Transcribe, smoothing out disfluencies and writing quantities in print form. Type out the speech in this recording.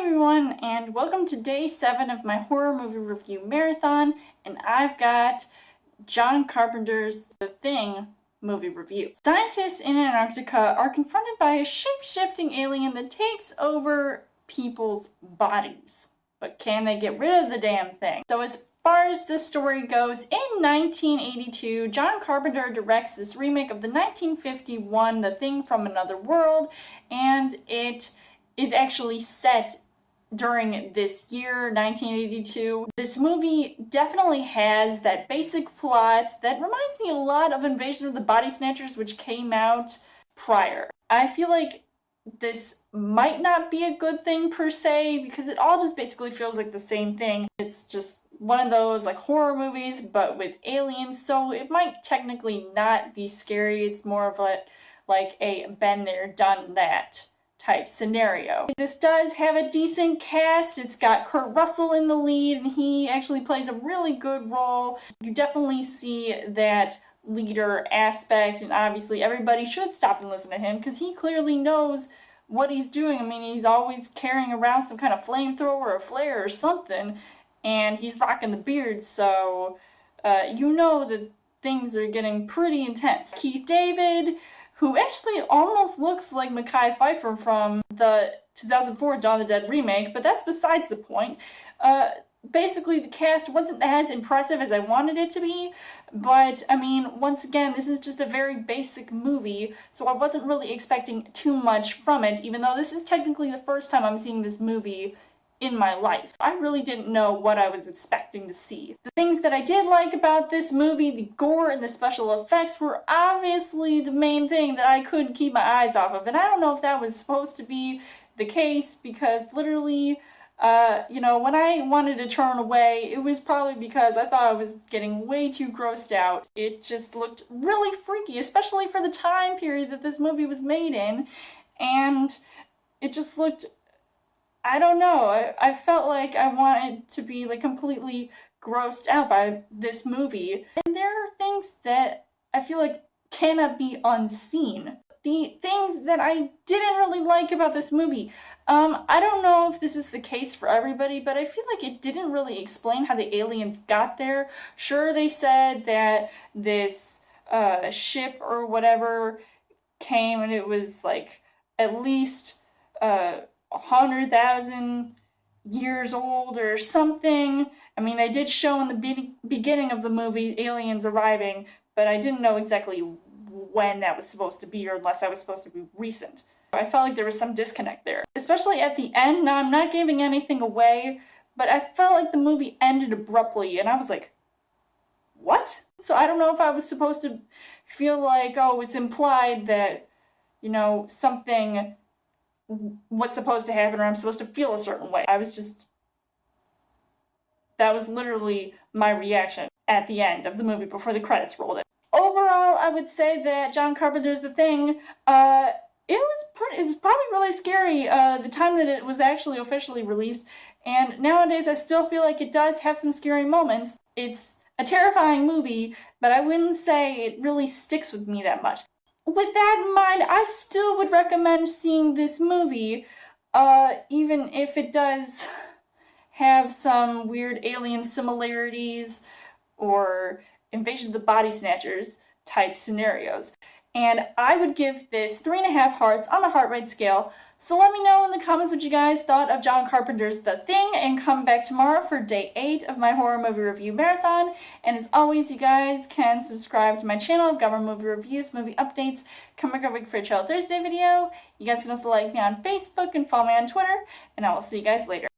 everyone, and welcome to day 7 of my horror movie review marathon, and I've got John Carpenter's The Thing movie review. Scientists in Antarctica are confronted by a shape-shifting alien that takes over people's bodies. But can they get rid of the damn thing? So as far as this story goes, in 1982, John Carpenter directs this remake of the 1951 The Thing from Another World, and it is actually set during this year, 1982. This movie definitely has that basic plot that reminds me a lot of Invasion of the Body Snatchers, which came out prior. I feel like this might not be a good thing per se, because it all just basically feels like the same thing. It's just one of those like horror movies, but with aliens, so it might technically not be scary. It's more of like a been there, done that type scenario. This does have a decent cast. It's got Kurt Russell in the lead, and he actually plays a really good role. You definitely see that leader aspect, and obviously everybody should stop and listen to him because he clearly knows what he's doing. I mean, he's always carrying around some kind of flamethrower or flare or something, and he's rocking the beard, so you know that things are getting pretty intense. Keith David, who actually almost looks like Mekhi Phifer from the 2004 Dawn of the Dead remake, but that's besides the point. Basically, the cast wasn't as impressive as I wanted it to be, but I mean, once again, this is just a very basic movie, so I wasn't really expecting too much from it, even though this is technically the first time I'm seeing this movie in my life. I really didn't know what I was expecting to see. The things that I did like about this movie, the gore and the special effects, were obviously the main thing that I couldn't keep my eyes off of, and I don't know if that was supposed to be the case, because literally, when I wanted to turn away, it was probably because I thought I was getting way too grossed out. It just looked really freaky, especially for the time period that this movie was made in, and it just looked, I don't know, I felt like I wanted to be like completely grossed out by this movie. And there are things that I feel like cannot be unseen. The things that I didn't really like about this movie, I don't know if this is the case for everybody, but I feel like it didn't really explain how the aliens got there. Sure, they said that this ship or whatever came, and it was like at least 100,000 years old or something. I mean, they did show in the beginning of the movie aliens arriving, but I didn't know exactly when that was supposed to be, or unless that was supposed to be recent. I felt like there was some disconnect there, especially at the end. Now, I'm not giving anything away, but I felt like the movie ended abruptly, and I was like, what? So I don't know if I was supposed to feel like, oh, it's implied that, something was supposed to happen, or I'm supposed to feel a certain way. That was literally my reaction at the end of the movie before the credits rolled in. Overall, I would say that John Carpenter's The Thing, it was probably really scary the time that it was actually officially released, and nowadays I still feel like it does have some scary moments. It's a terrifying movie, but I wouldn't say it really sticks with me that much. With that in mind, I still would recommend seeing this movie, even if it does have some weird alien similarities or Invasion of the Body Snatchers type scenarios. And I would give this 3.5 hearts on the heart rate scale. So let me know in the comments what you guys thought of John Carpenter's The Thing, and come back tomorrow for day 8 of my horror movie review marathon. And as always, you guys can subscribe to my channel. I've got more movie reviews, movie updates, come back every week for a Chill Thursday video. You guys can also like me on Facebook and follow me on Twitter, and I will see you guys later.